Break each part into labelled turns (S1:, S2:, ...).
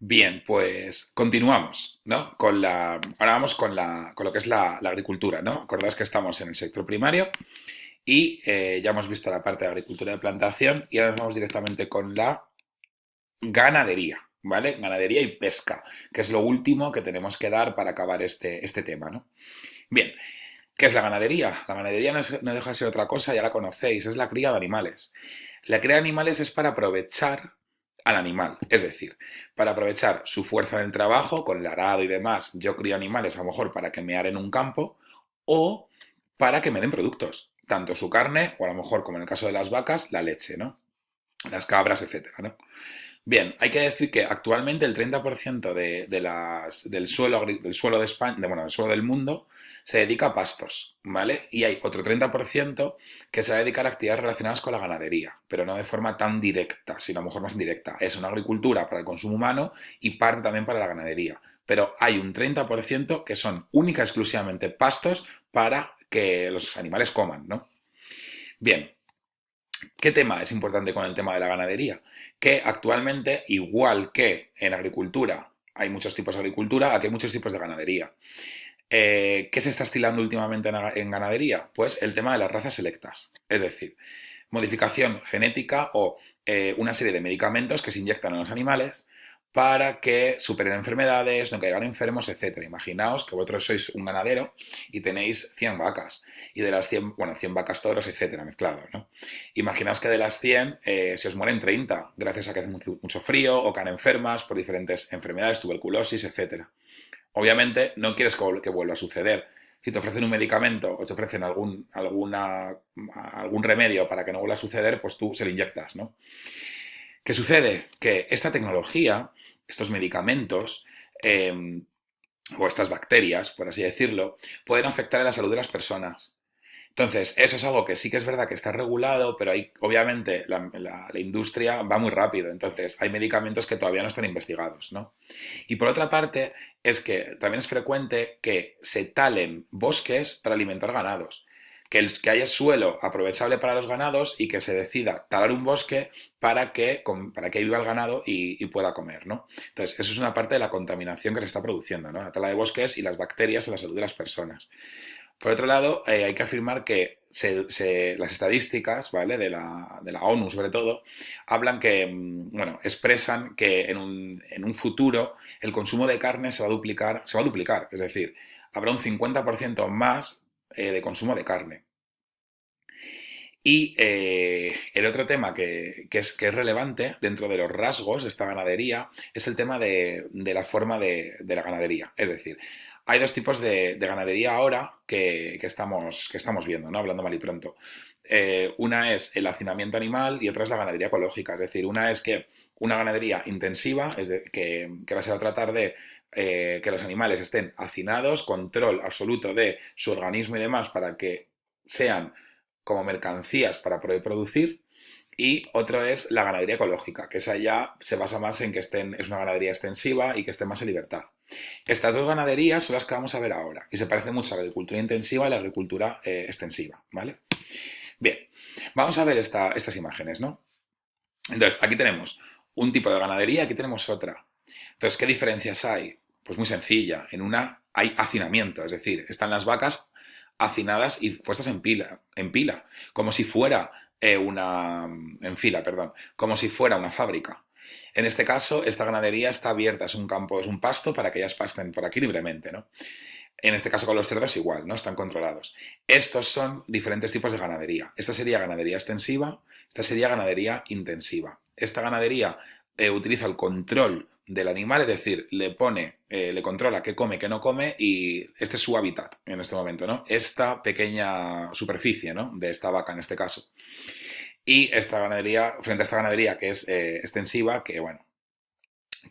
S1: Bien, pues continuamos, ¿no? Ahora vamos con lo que es la agricultura, ¿no? Acordaos que estamos en el sector primario y ya hemos visto la parte de agricultura de plantación y ahora nos vamos directamente con la ganadería, ¿vale? Ganadería y pesca, que es lo último que tenemos que dar para acabar este tema, ¿no? Bien, ¿qué es la ganadería? La ganadería no deja de ser otra cosa, ya la conocéis, es la cría de animales. La cría de animales es para aprovechar al animal, es decir, para aprovechar su fuerza en el trabajo, con el arado y demás, yo crío animales a lo mejor para que me aren un campo o para que me den productos, tanto su carne o a lo mejor, como en el caso de las vacas, la leche, ¿no? Las cabras, etcétera, ¿no? Bien, hay que decir que actualmente el 30% del suelo de España, bueno, del suelo del mundo, se dedica a pastos, ¿vale? Y hay otro 30% que se va a dedicar a actividades relacionadas con la ganadería, pero no de forma tan directa, sino a lo mejor más indirecta. Es una agricultura para el consumo humano y parte también para la ganadería. Pero hay un 30% que son única y exclusivamente pastos para que los animales coman, ¿no? Bien, ¿qué tema es importante con el tema de la ganadería? Que actualmente, igual que en agricultura, hay muchos tipos de agricultura, aquí hay muchos tipos de ganadería. ¿Qué se está estilando últimamente en ganadería? Pues el tema de las razas selectas, es decir, modificación genética o una serie de medicamentos que se inyectan en los animales para que superen enfermedades, no caigan enfermos, etcétera. Imaginaos que vosotros sois un ganadero y tenéis 100 vacas y de las 100, bueno, 100 vacas, toros, etcétera, mezclados, ¿no? Imaginaos que de las 100 se os mueren 30 gracias a que hace mucho frío o caen enfermas por diferentes enfermedades, tuberculosis, etcétera. Obviamente no quieres que vuelva a suceder. Si te ofrecen un medicamento o te ofrecen algún remedio para que no vuelva a suceder, pues tú se lo inyectas, ¿no? ¿Qué sucede? Que esta tecnología, estos medicamentos o estas bacterias, por así decirlo, pueden afectar a la salud de las personas. Entonces, eso es algo que sí que es verdad que está regulado, pero hay, obviamente la industria va muy rápido, entonces hay medicamentos que todavía no están investigados, ¿no? Y por otra parte, es que también es frecuente que se talen bosques para alimentar ganados. Que haya suelo aprovechable para los ganados y que se decida talar un bosque para que viva el ganado y pueda comer, ¿no? Entonces, eso es una parte de la contaminación que se está produciendo, ¿no? La tala de bosques y las bacterias en la salud de las personas. Por otro lado, hay que afirmar que las estadísticas, ¿vale? De la ONU, sobre todo, hablan que, bueno, expresan que en un futuro el consumo de carne se va a duplicar, es decir, habrá un 50% más de consumo de carne. Y el otro tema que es relevante dentro de los rasgos de esta ganadería es el tema de la forma de la ganadería. Es decir, hay dos tipos de ganadería ahora que estamos viendo, ¿no? Hablando mal y pronto. Una es el hacinamiento animal y otra es la ganadería ecológica. Es decir, una es que una ganadería intensiva, que va a ser a tratar de que los animales estén hacinados, control absoluto de su organismo y demás para que sean como mercancías para poder producir. Y otro es la ganadería ecológica, que esa ya se basa más en que es una ganadería extensiva y que esté más en libertad. Estas dos ganaderías son las que vamos a ver ahora y se parecen mucho a la agricultura intensiva y la agricultura extensiva, ¿vale? Bien, vamos a ver estas imágenes, ¿no? Entonces, aquí tenemos un tipo de ganadería, aquí tenemos otra. Entonces, ¿qué diferencias hay? Pues muy sencilla. En una hay hacinamiento, es decir, están las vacas hacinadas y puestas en pila, como si fuera en fila, perdón, como si fuera una fábrica. En este caso, esta ganadería está abierta, es un campo, es un pasto para que ellas pasten por aquí libremente, ¿no? En este caso con los cerdos igual, ¿no? Están controlados. Estos son diferentes tipos de ganadería. Esta sería ganadería extensiva, esta sería ganadería intensiva. Esta ganadería utiliza el control del animal, es decir, le controla qué come, qué no come y este es su hábitat en este momento, ¿no? Esta pequeña superficie, ¿no? De esta vaca en este caso. Y esta ganadería, frente a esta ganadería que es extensiva, que bueno,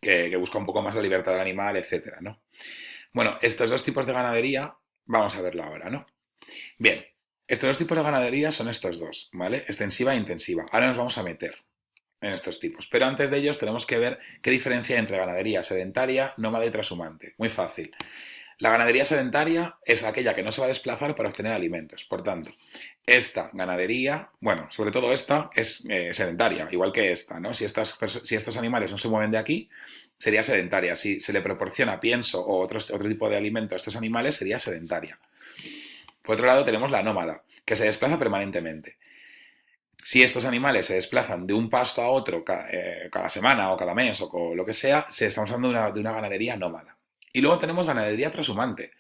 S1: que busca un poco más la libertad del animal, etcétera, ¿no? Bueno, estos dos tipos de ganadería, vamos a verlo ahora, ¿no? Bien, estos dos tipos de ganadería son estos dos, ¿vale? Extensiva e intensiva. Ahora nos vamos a meter en estos tipos. Pero antes de ellos tenemos que ver qué diferencia hay entre ganadería sedentaria, nómada y trashumante. Muy fácil. La ganadería sedentaria es aquella que no se va a desplazar para obtener alimentos. Por tanto, esta ganadería, bueno, sobre todo esta, es sedentaria, igual que esta, ¿no? Si estos animales no se mueven de aquí, sería sedentaria. Si se le proporciona pienso o otro tipo de alimento a estos animales, sería sedentaria. Por otro lado, tenemos la nómada, que se desplaza permanentemente. Si estos animales se desplazan de un pasto a otro cada semana o cada mes o lo que sea, estamos hablando de una ganadería nómada. Y luego tenemos ganadería trashumante.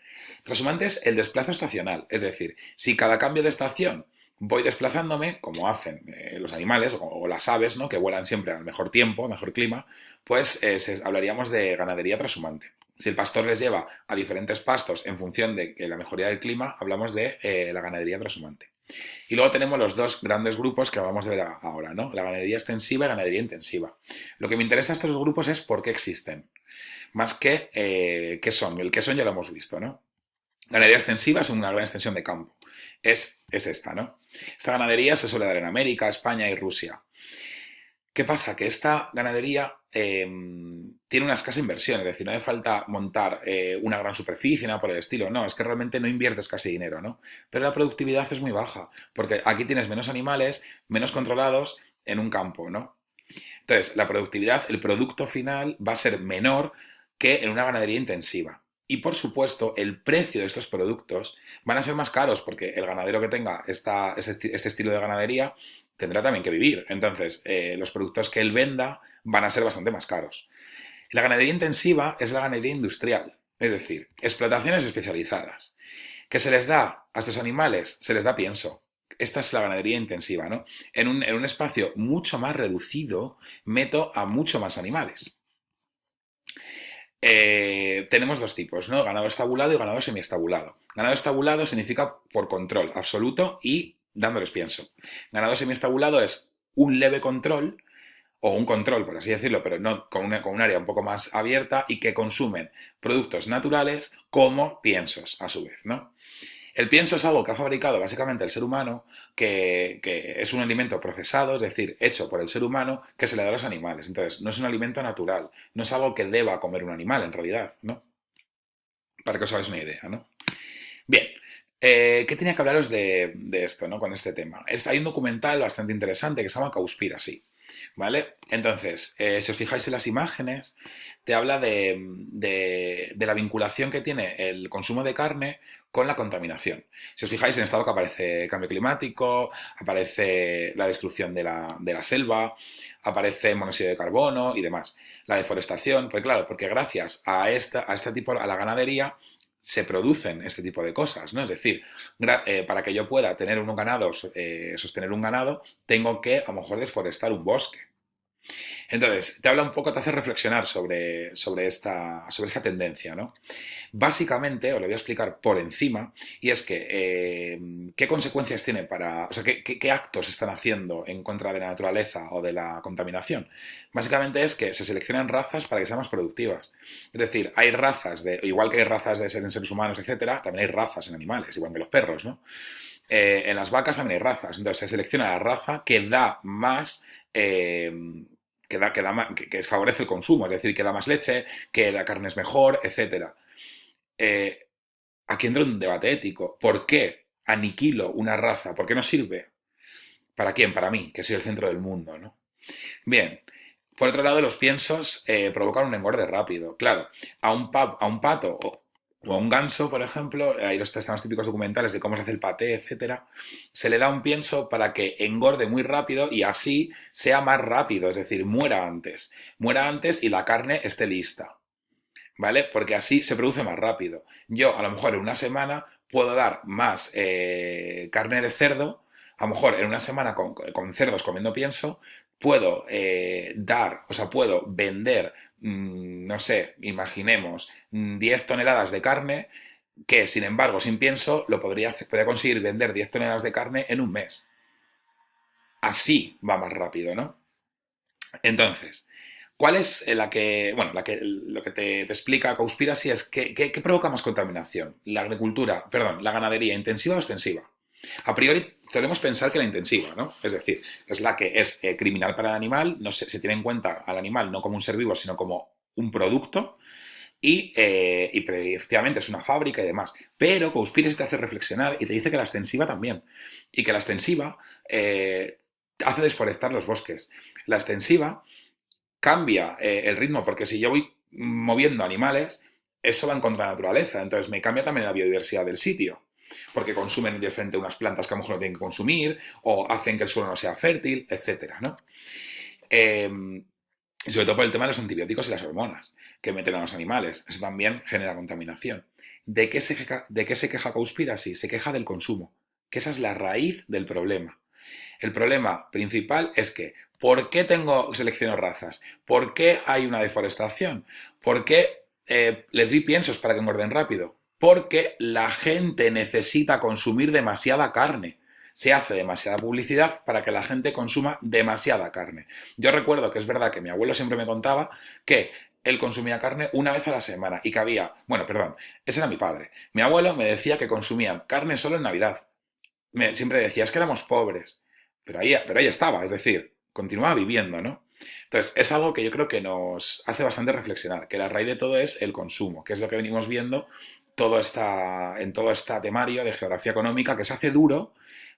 S1: Trashumante es el desplazo estacional, es decir, si cada cambio de estación voy desplazándome, como hacen los animales o las aves, ¿no? Que vuelan siempre al mejor tiempo, al mejor clima, pues hablaríamos de ganadería trashumante. Si el pastor les lleva a diferentes pastos en función de la mejoría del clima, hablamos de la ganadería trashumante. Y luego tenemos los dos grandes grupos que vamos a ver ahora, ¿no? La ganadería extensiva y ganadería intensiva. Lo que me interesa a estos dos grupos es por qué existen, más que qué son. El qué son ya lo hemos visto, ¿no? Ganadería extensiva es una gran extensión de campo. Es esta, ¿no? Esta ganadería se suele dar en América, España y Rusia. ¿Qué pasa? Que esta ganadería tiene una escasa inversión, es decir, no hace falta montar una gran superficie, nada por el estilo, no, es que realmente no inviertes casi dinero, ¿no? Pero la productividad es muy baja, porque aquí tienes menos animales, menos controlados en un campo, ¿no? Entonces, la productividad, el producto final va a ser menor que en una ganadería intensiva. Y por supuesto, el precio de estos productos van a ser más caros porque el ganadero que tenga este estilo de ganadería tendrá también que vivir. Entonces, los productos que él venda van a ser bastante más caros. La ganadería intensiva es la ganadería industrial, es decir, explotaciones especializadas. ¿Qué se les da a estos animales? Se les da pienso. Esta es la ganadería intensiva, ¿no? En un espacio mucho más reducido, meto a mucho más animales. Tenemos dos tipos, ¿no? Ganado estabulado y ganado semiestabulado. Ganado estabulado significa por control absoluto y dándoles pienso. Ganado semiestabulado es un leve control, o un control, por así decirlo, pero no con un área un poco más abierta y que consumen productos naturales como piensos, a su vez, ¿no? El pienso es algo que ha fabricado básicamente el ser humano, que es un alimento procesado, es decir, hecho por el ser humano, que se le da a los animales. Entonces, no es un alimento natural, no es algo que deba comer un animal en realidad, ¿no? Para que os hagáis una idea, ¿no? Bien, ¿qué tenía que hablaros de esto, ¿no? Con este tema? Hay un documental bastante interesante que se llama Cowspiracy, ¿vale? Entonces, si os fijáis en las imágenes, te habla de la vinculación que tiene el consumo de carne con la contaminación. Si os fijáis en estado que aparece cambio climático, aparece la destrucción de la selva, aparece monóxido de carbono y demás. La deforestación, pues claro, porque gracias a este tipo, a la ganadería, se producen este tipo de cosas, ¿no? Es decir, para que yo pueda tener un ganado, sostener un ganado, tengo que a lo mejor desforestar un bosque. Entonces, te habla un poco, te hace reflexionar sobre esta tendencia, ¿no? Básicamente, os lo voy a explicar por encima, y es que qué consecuencias tiene o sea, qué actos están haciendo en contra de la naturaleza o de la contaminación. Básicamente es que se seleccionan razas para que sean más productivas. Es decir, hay razas, igual que hay razas de seres humanos, etcétera, también hay razas en animales, igual que los perros, ¿no? En las vacas también hay razas, entonces se selecciona la raza que da más... que favorece el consumo, es decir, que da más leche, que la carne es mejor, etcétera. Eh, Aquí entra un debate ético. ¿Por qué aniquilo una raza? ¿Por qué no sirve? ¿Para quién? Para mí, que soy el centro del mundo, ¿no? Bien. Por otro lado, los piensos provocan un engorde rápido. Claro, a un pato o a un ganso, por ejemplo, ahí están los típicos documentales de cómo se hace el paté, etcétera, se le da un pienso para que engorde muy rápido y así sea más rápido, es decir, muera antes. Muera antes y la carne esté lista. ¿Vale? Porque así se produce más rápido. Yo, a lo mejor en una semana, puedo dar más carne de cerdo, a lo mejor en una semana con cerdos comiendo pienso, puedo o sea, puedo vender, no sé, imaginemos, 10 toneladas de carne, que sin embargo, sin pienso, podría conseguir vender 10 toneladas de carne en un mes. Así va más rápido, ¿no? Entonces, ¿cuál es bueno, lo que te explica Cowspiracy es qué provoca más contaminación? La agricultura, perdón, la ganadería, ¿intensiva o extensiva? A priori podemos pensar que la intensiva, ¿no? Es decir, es la que es criminal para el animal, no se tiene en cuenta al animal no como un ser vivo, sino como un producto, pero efectivamente es una fábrica y demás. Pero Cowspiracy te hace reflexionar y te dice que la extensiva también. Y que la extensiva hace desforestar los bosques. La extensiva cambia el ritmo, porque si yo voy moviendo animales, eso va en contra de la naturaleza. Entonces me cambia también la biodiversidad del sitio. Porque consumen de frente unas plantas que a lo mejor no tienen que consumir, o hacen que el suelo no sea fértil, etcétera, ¿no? Eh, y sobre todo por el tema de los antibióticos y las hormonas que meten a los animales. Eso también genera contaminación. ¿De qué se queja Cowspiracy? Se queja del consumo, que esa es la raíz del problema. El problema principal es que, ¿por qué selecciono razas? ¿Por qué hay una deforestación? ¿Por qué les doy piensos para que engorden rápido? Porque la gente necesita consumir demasiada carne. Se hace demasiada publicidad para que la gente consuma demasiada carne. Yo recuerdo que es verdad que mi abuelo siempre me contaba que él consumía carne una vez a la semana y que había, bueno, perdón, ese era mi padre. Mi abuelo me decía que consumían carne solo en Navidad. Siempre decía, es que éramos pobres, pero ahí estaba, es decir, continuaba viviendo, ¿no? Entonces, es algo que yo creo que nos hace bastante reflexionar, que la raíz de todo es el consumo, que es lo que venimos viendo en todo este temario de geografía económica, que se hace duro,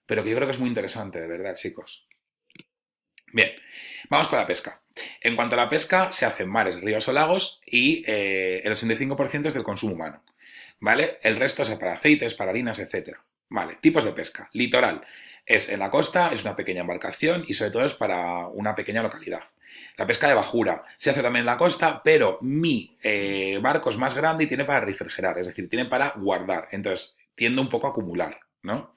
S1: pero que yo creo que es muy interesante, de verdad, chicos. Bien, vamos con la pesca. En cuanto a la pesca, se hace en mares, ríos o lagos y el 85% es del consumo humano. ¿Vale? El resto es para aceites, para harinas, etcétera. Vale, tipos de pesca. Litoral es en la costa, es una pequeña embarcación y sobre todo es para una pequeña localidad. La pesca de bajura se hace también en la costa, pero mi barco es más grande y tiene para refrigerar, es decir, tiene para guardar. Entonces, tiende un poco a acumular, ¿no?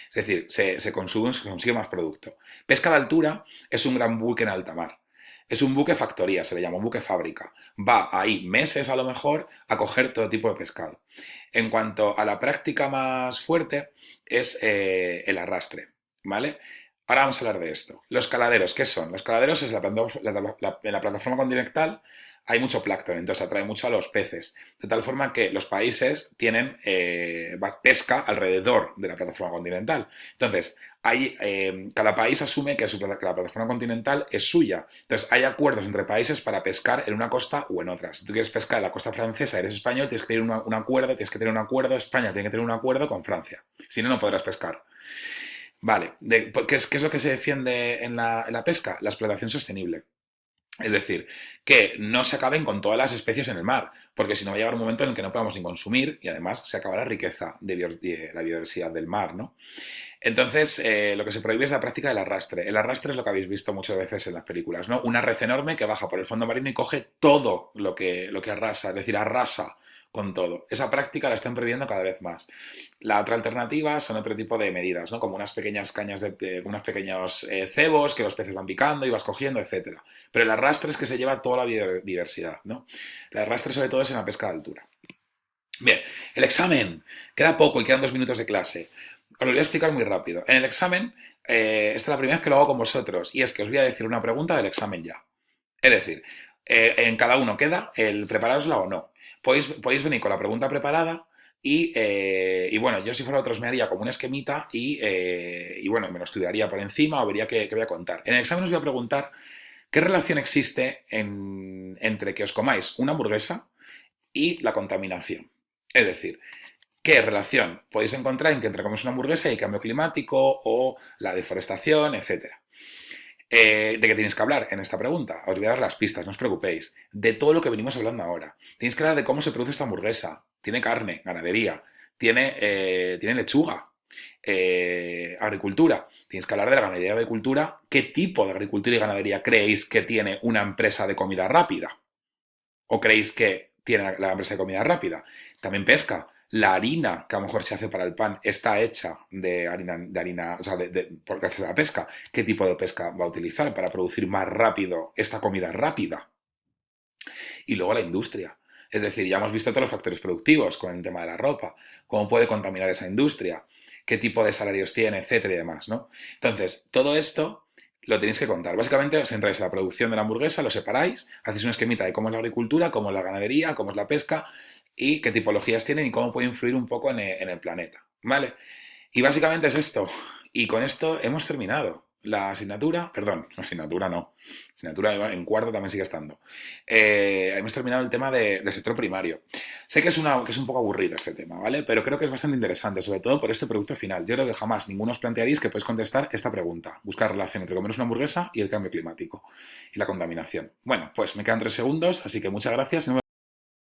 S1: Es decir, se consigue más producto. Pesca de altura es un gran buque en alta mar. Es un buque factoría, se le llama un buque fábrica. Va ahí meses a lo mejor a coger todo tipo de pescado. En cuanto a la práctica más fuerte, es el arrastre, ¿vale? Ahora vamos a hablar de esto. Los caladeros, ¿qué son? Los caladeros es en la plataforma continental hay mucho plancton, entonces atrae mucho a los peces. De tal forma que los países tienen pesca alrededor de la plataforma continental. Entonces, cada país asume que la plataforma continental es suya. Entonces, hay acuerdos entre países para pescar en una costa o en otra. Si tú quieres pescar en la costa francesa, eres español, tienes que tener un acuerdo, España tiene que tener un acuerdo con Francia. Si no, no podrás pescar. Vale, ¿qué es lo que se defiende en la pesca? La explotación sostenible. Es decir, que no se acaben con todas las especies en el mar, porque si no va a llegar un momento en el que no podamos ni consumir y además se acaba la riqueza de la biodiversidad del mar, ¿no? Entonces, lo que se prohíbe es la práctica del arrastre. El arrastre es lo que habéis visto muchas veces en las películas, ¿no? Una red enorme que baja por el fondo marino y coge todo lo que arrasa, es decir, arrasa con todo. Esa práctica la están prohibiendo cada vez más. La otra alternativa son otro tipo de medidas, ¿no? Como unas pequeñas cañas unos pequeños cebos que los peces van picando y vas cogiendo, etcétera. Pero el arrastre es que se lleva toda la biodiversidad, ¿no? El arrastre sobre todo es en la pesca de altura. Bien, el examen. Queda poco y quedan 2 minutos de clase. Os lo voy a explicar muy rápido. En el examen, esta es la primera vez que lo hago con vosotros, y es que os voy a decir una pregunta del examen ya. Es decir, en cada uno queda el preparárosla o no. Podéis venir con la pregunta preparada y bueno, yo si fuera otros me haría como un esquemita y bueno, me lo estudiaría por encima o vería qué voy a contar. En el examen os voy a preguntar qué relación existe entre que os comáis una hamburguesa y la contaminación. Es decir, ¿qué relación podéis encontrar en que entre comes una hamburguesa y el cambio climático o la deforestación, etcétera? ¿De qué tenéis que hablar en esta pregunta? Os voy a dar las pistas, no os preocupéis. De todo lo que venimos hablando ahora. Tenéis que hablar de cómo se produce esta hamburguesa. Tiene carne, ganadería, tiene lechuga, agricultura. Tenéis que hablar de la ganadería y agricultura. ¿Qué tipo de agricultura y ganadería creéis que tiene una empresa de comida rápida? ¿O creéis que tiene la empresa de comida rápida? También pesca. La harina que a lo mejor se hace para el pan está hecha de harina, o sea, gracias a la pesca. ¿Qué tipo de pesca va a utilizar para producir más rápido esta comida rápida? Y luego la industria. Es decir, ya hemos visto todos los factores productivos con el tema de la ropa, cómo puede contaminar esa industria, qué tipo de salarios tiene, etcétera y demás, ¿no? Entonces, todo esto lo tenéis que contar. Básicamente os centráis en la producción de la hamburguesa, lo separáis, hacéis un esquemita de cómo es la agricultura, cómo es la ganadería, cómo es la pesca y qué tipologías tienen y cómo puede influir un poco en el planeta, ¿vale? Y básicamente es esto. Y con esto hemos terminado. la asignatura no. La asignatura en cuarto también sigue estando. Hemos terminado el tema del sector primario. Sé que que es un poco aburrido este tema, ¿vale? Pero creo que es bastante interesante, sobre todo por este producto final. Yo creo que jamás ninguno os plantearéis que podéis contestar esta pregunta. Buscar relación entre comeros una hamburguesa y el cambio climático y la contaminación. Bueno, pues me quedan 3 segundos, así que muchas gracias.